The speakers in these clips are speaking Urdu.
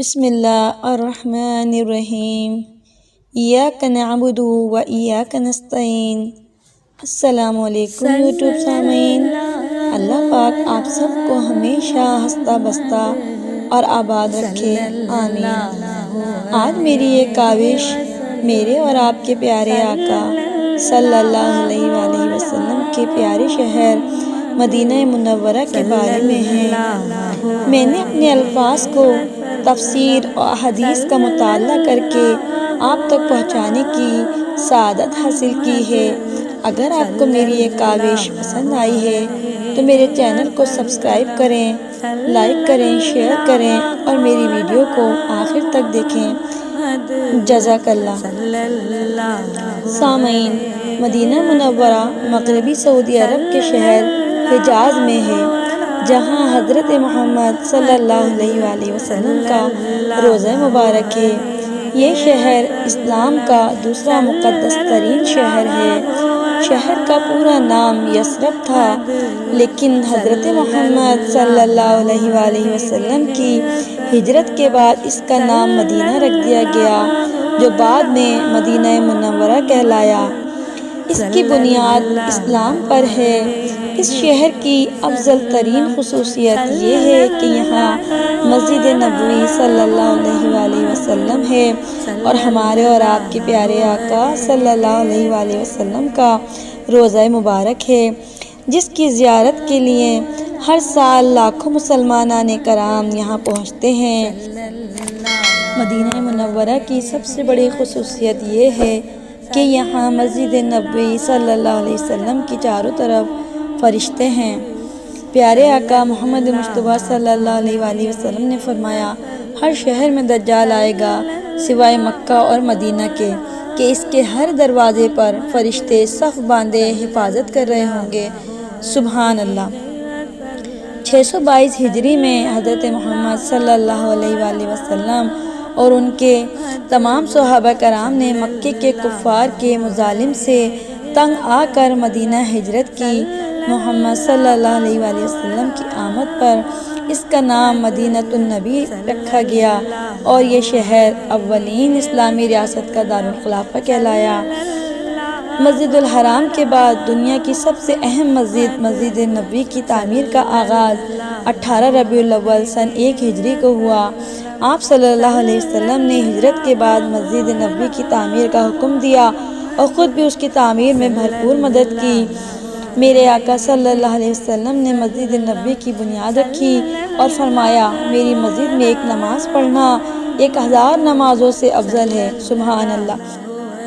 بسم اللہ الرحمن الرحیم ایاک نعبد و ایاک نستعین۔ السلام علیکم یوٹیوب سامعین، اللہ پاک آپ سب کو ہمیشہ ہنستا بستا اور آباد رکھے، آمین۔ آج میری یہ کاوش میرے اور آپ کے پیارے آقا صلی اللہ علیہ وآلہ وسلم کے پیارے شہر مدینہ منورہ کے بارے میں ہے۔ میں نے اپنے الفاظ کو تفسیر اور حدیث کا مطالعہ کر کے آپ تک پہنچانے کی سعادت حاصل کی ہے۔ اگر آپ کو میری یہ کاوش پسند آئی ہے تو میرے چینل کو سبسکرائب کریں، لائک کریں، شیئر کریں اور میری ویڈیو کو آخر تک دیکھیں۔ جزاک اللہ۔ سامعین، مدینہ منورہ مغربی سعودی عرب کے شہر حجاز میں ہے، جہاں حضرت محمد صلی اللہ علیہ وآلہ وسلم کا روضہ مبارک ہے۔ یہ شہر اسلام کا دوسرا مقدس ترین شہر ہے۔ شہر کا پورا نام یثرب تھا، لیکن حضرت محمد صلی اللہ علیہ وآلہ وسلم کی ہجرت کے بعد اس کا نام مدینہ رکھ دیا گیا، جو بعد میں مدینہ منورہ کہلایا۔ اس کی بنیاد اسلام پر ہے۔ اس شہر کی افضل ترین خصوصیت یہ ہے کہ یہاں مسجد نبوی صلی اللہ علیہ وآلہ وسلم ہے اور ہمارے اور آپ کے پیارے آقا صلی اللہ علیہ وآلہ وسلم کا روضہ مبارک ہے، جس کی زیارت کے لیے ہر سال لاکھوں مسلمان کرام یہاں پہنچتے ہیں۔ مدینہ منورہ کی سب سے بڑی خصوصیت یہ ہے کہ یہاں مسجد نبوی صلی اللہ علیہ وسلم کی چاروں طرف فرشتے ہیں۔ پیارے آقا محمد مصطفیٰ صلی اللہ علیہ وآلہ وسلم نے فرمایا، ہر شہر میں دجال آئے گا سوائے مکہ اور مدینہ کے، کہ اس کے ہر دروازے پر فرشتے صف باندھے حفاظت کر رہے ہوں گے۔ سبحان اللہ۔ 622 ہجری میں حضرت محمد صلی اللہ علیہ وآلہ وسلم اور ان کے تمام صحابہ کرام نے مکے کے کفار کے مظالم سے تنگ آ کر مدینہ ہجرت کی۔ محمد صلی اللہ علیہ وآلہ وسلم کی آمد پر اس کا نام مدینۃ النبی رکھا گیا اور یہ شہر اولین اسلامی ریاست کا دارالخلافہ کہلایا۔ مسجد الحرام کے بعد دنیا کی سب سے اہم مسجد نبوی کی تعمیر کا آغاز 18 ربیع الاول سن 1 ہجری کو ہوا۔ آپ صلی اللہ علیہ وسلم نے ہجرت کے بعد مسجد نبوی کی تعمیر کا حکم دیا اور خود بھی اس کی تعمیر میں بھرپور مدد کی۔ میرے آقا صلی اللہ علیہ وسلم نے مسجد نبوی کی بنیاد رکھی اور فرمایا، میری مسجد میں ایک نماز پڑھنا 1000 نمازوں سے افضل ہے۔ سبحان اللہ۔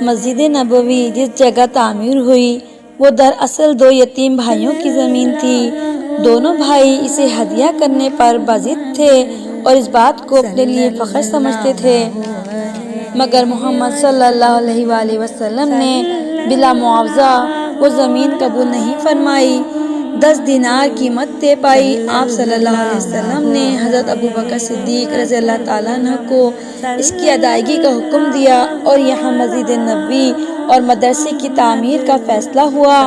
مسجد نبوی جس جگہ تعمیر ہوئی وہ دراصل 2 یتیم بھائیوں کی زمین تھی۔ دونوں بھائی اسے ہدیہ کرنے پر باضد تھے اور اس بات کو اپنے لیے فخر سمجھتے تھے، مگر محمد صلی اللہ علیہ وآلہ وسلم نے بلا معاوضہ وہ زمین قبول نہیں فرمائی۔ 10 دینار قیمت طے پائی۔ آپ صلی اللہ علیہ وسلم نے حضرت ابوبکر صدیق رضی اللہ تعالیٰ عنہ کو اس کی ادائیگی کا حکم دیا اور یہاں مسجد نبوی اور مدرسے کی تعمیر کا فیصلہ ہوا۔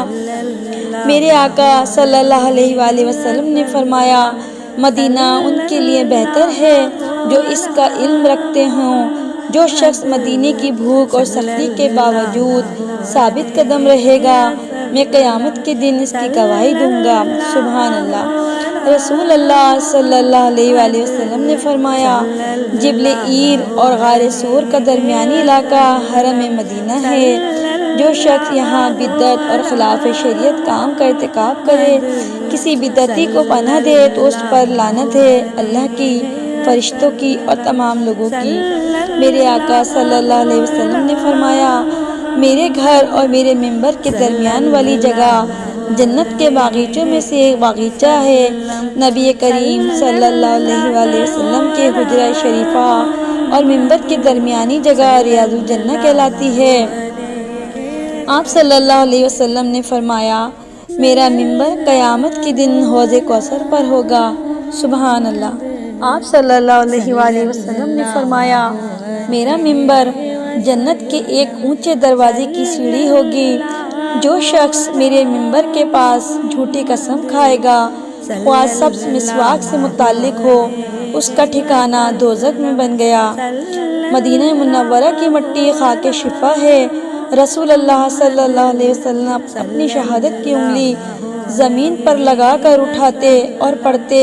میرے آقا صلی اللہ علیہ وآلہ وسلم نے فرمایا، مدینہ ان کے لیے بہتر ہے جو اس کا علم رکھتے ہوں۔ جو شخص مدینے کی بھوک اور سختی کے باوجود ثابت قدم رہے گا، میں قیامت کے دن اس کی گواہی دوں گا۔ سبحان اللہ۔ رسول اللہ صلی اللہ علیہ وآلہ وسلم نے فرمایا، جبل عیر اور غار سور کا درمیانی علاقہ حرم مدینہ ہے۔ جو شخص یہاں بدعت اور خلاف شریعت کام کا ارتکاب کرے، کسی بدعتی کو پناہ دے تو اس پر لعنت ہے، اللہ کی، فرشتوں کی اور تمام لوگوں کی۔ میرے آقا صلی اللہ علیہ وسلم نے فرمایا، میرے گھر اور میرے منبر کے درمیان والی جگہ جنت کے باغیچوں میں سے ایک باغیچہ ہے۔ نبی کریم صلی اللہ علیہ وآلہ وسلم کے حجرہ شریفہ اور منبر کے درمیانی جگہ ریاض الجنہ کہلاتی ہے۔ آپ صلی اللہ علیہ وسلم نے فرمایا، میرا منبر قیامت کے دن حوض کوثر پر ہوگا۔ سبحان اللہ۔ آپ صلی اللہ علیہ وآلہ وسلم نے فرمایا، میرا منبر جنت کے ایک اونچے دروازے کی سیڑھی ہوگی۔ جو شخص میرے منبر کے پاس جھوٹی قسم کھائے گا، خواہ سبز مسواک سے متعلق ہو اس کا ٹھکانہ دوزخ میں بن گیا۔ مدینہ منورہ کی مٹی خاک شفا ہے۔ رسول اللہ صلی اللہ علیہ وسلم اپنی شہادت کی انگلی زمین پر لگا کر اٹھاتے اور پڑھتے،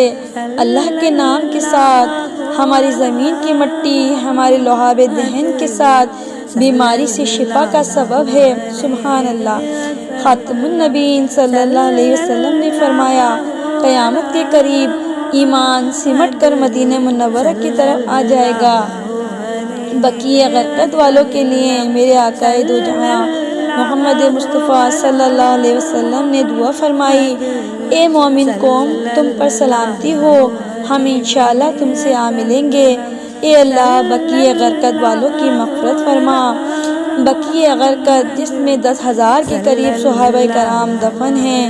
اللہ کے نام کے ساتھ ہماری زمین کی مٹی ہمارے لعاب دہن کے ساتھ بیماری سے شفا کا سبب ہے۔ سبحان اللہ۔ خاتم النبیین صلی اللہ علیہ وسلم نے فرمایا، قیامت کے قریب ایمان سمٹ کر مدینہ منورہ کی طرف آ جائے گا۔ بقیع غرقد والوں کے لیے میرے آقائے دو جہاں محمد مصطفیٰ صلی اللہ علیہ وسلم نے دعا فرمائی، اے مومن قوم، تم پر سلامتی ہو، ہم انشاءاللہ تم سے آ ملیں گے۔ اے اللہ، بقیع غرقد والوں کی مغفرت فرما۔ بقیع غرقد جس میں 10,000 کے قریب صحابہ کرام دفن ہیں۔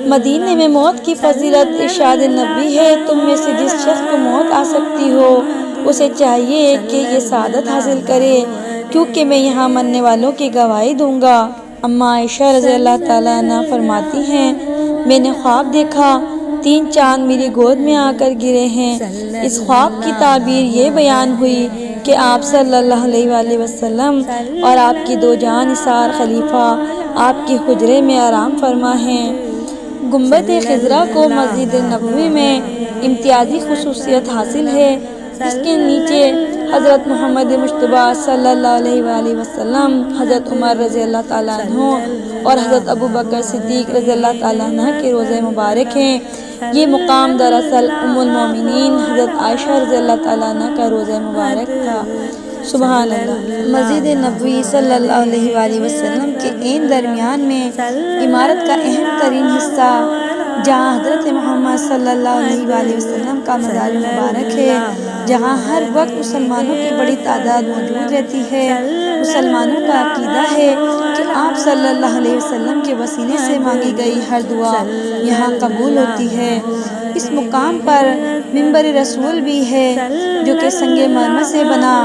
مدینے میں موت کی فضیلت ارشاد نبوی ہے، تم میں سے جس شخص کو موت آ سکتی ہو اسے چاہیے کہ یہ سعادت حاصل کرے، کیونکہ میں یہاں مرنے والوں کی گواہی دوں گا۔ اما عائشہ رضی اللہ تعالیٰ عنہ فرماتی ہیں، میں نے خواب دیکھا، 3 چاند میری گود میں آ کر گرے ہیں۔ اس خواب کی تعبیر یہ بیان ہوئی کہ آپ صلی اللہ علیہ وآلہ وسلم اور آپ کی 2 جاں نثار خلیفہ آپ کے حجرے میں آرام فرما ہیں۔ گنبد خضرا کو مسجد نبوی میں امتیازی خصوصیت حاصل ہے۔ اس کے نیچے حضرت محمد مصطفیٰ صلی اللہ علیہ وآلہ وسلم، حضرت عمر رضی اللہ تعالیٰ عنہ اور حضرت ابوبکر صدیق رضی اللہ تعالیٰ عنہ کے روضے مبارک ہیں۔ یہ مقام دراصل ام المومنین حضرت عائشہ رضی اللہ تعالیٰ عنہ کا روضہ مبارک تھا۔ سبحان اللہ۔ مسجد نبوی صلی اللہ علیہ وآلہ وسلم کے عین درمیان میں عمارت کا اہم ترین حصہ جہاں حضرت محمد صلی اللہ علیہ وآلہ وسلم کا مزار مبارک ہے، جہاں ہر وقت مسلمانوں کی بڑی تعداد موجود رہتی ہے۔ مسلمانوں کا عقیدہ ہے کہ آپ صلی اللہ علیہ وسلم کے وسیلے سے مانگی گئی ہر دعا یہاں قبول ہوتی ہے۔ اس مقام پر منبر رسول بھی ہے جو کہ سنگ مرمر سے بنا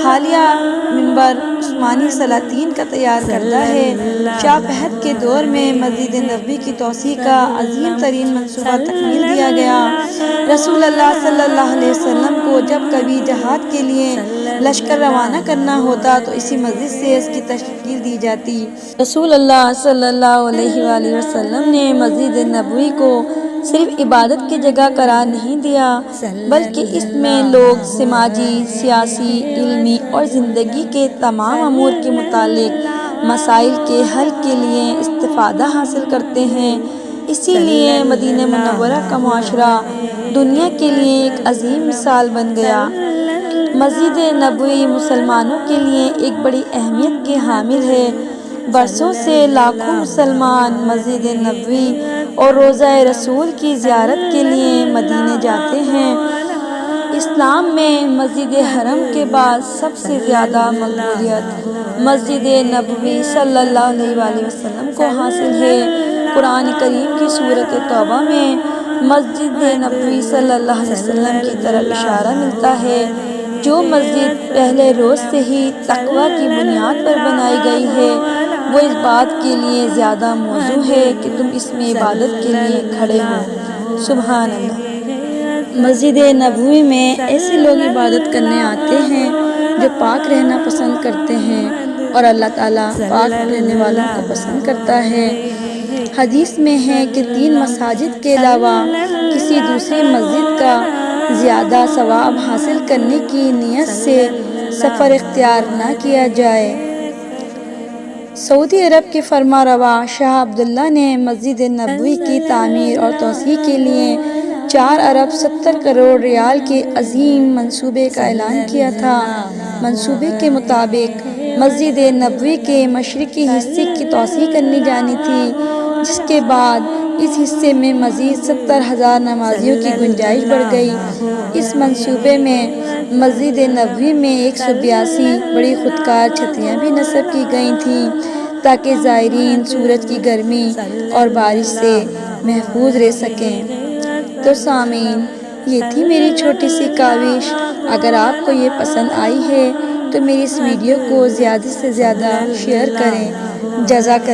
حالیہ منبر عثمانی سلاطین کا تیار کردہ ہے۔ شاہ فہد کے دور میں مسجد نبوی کی توسیع کا عظیم ترین منصوبہ تکمیل دیا گیا۔ رسول اللہ صلی اللہ علیہ وسلم کو جب کبھی جہاد کے لیے لشکر روانہ کرنا ہوتا تو اسی مسجد سے اس کی تشکیل دی جاتی۔ رسول اللہ صلی اللہ علیہ وآلہ وسلم نے مسجد نبوی کو صرف عبادت کی جگہ قرار نہیں دیا، بلکہ اس میں لوگ سماجی، سیاسی، علمی اور زندگی کے تمام امور کے متعلق مسائل کے حل کے لیے استفادہ حاصل کرتے ہیں۔ اسی لیے مدینہ منورہ کا معاشرہ دنیا کے لیے ایک عظیم مثال بن گیا۔ مسجد نبوی مسلمانوں کے لیے ایک بڑی اہمیت کی حامل ہے۔ برسوں سے لاکھوں مسلمان مسجد نبوی اور روضہ رسول کی زیارت کے لیے مدینے جاتے ہیں۔ اسلام میں مسجد حرم کے بعد سب سے زیادہ مقبولیت مسجد نبوی صلی اللہ علیہ وآلہ وسلم کو حاصل ہے۔ قرآن کریم کی سورۃ توبہ میں مسجد نبوی صلی اللہ علیہ وسلم کی طرف اشارہ ملتا ہے۔ جو مسجد پہلے روز سے ہی تقویٰ کی بنیاد پر بنائی گئی ہے، وہ اس بات کے لیے زیادہ موزوں ہے کہ تم اس میں عبادت کے لیے کھڑے ہو۔ سبحان اللہ۔ مسجد نبوی میں ایسے لوگ عبادت کرنے آتے ہیں جو پاک رہنا پسند کرتے ہیں، اور اللہ تعالیٰ پاک رہنے والوں کو پسند کرتا ہے۔ حدیث میں ہے کہ 3 مساجد کے علاوہ کسی دوسری مسجد کا زیادہ ثواب حاصل کرنے کی نیت سے سفر اختیار نہ کیا جائے۔ سعودی عرب کے فرما روا شاہ عبداللہ نے مسجد نبوی کی تعمیر اور توسیع کے لیے 4 ارب 70 کروڑ ریال کے عظیم منصوبے کا اعلان کیا تھا۔ منصوبے کے مطابق مسجد نبوی کے مشرقی حصے کی توسیع کرنی جانی تھی، جس کے بعد اس حصے میں مزید 70,000 نمازیوں کی گنجائش بڑھ گئی۔ اس منصوبے میں مسجد نبوی میں 182 بڑی خودکار چھتریاں بھی نصب کی گئی تھیں تاکہ زائرین سورج کی گرمی اور بارش سے محفوظ رہ سکیں۔ تو سامعین، یہ تھی میری چھوٹی سی کاوش۔ اگر آپ کو یہ پسند آئی ہے تو میری اس ویڈیو کو زیادہ سے زیادہ شیئر کریں۔ جزاک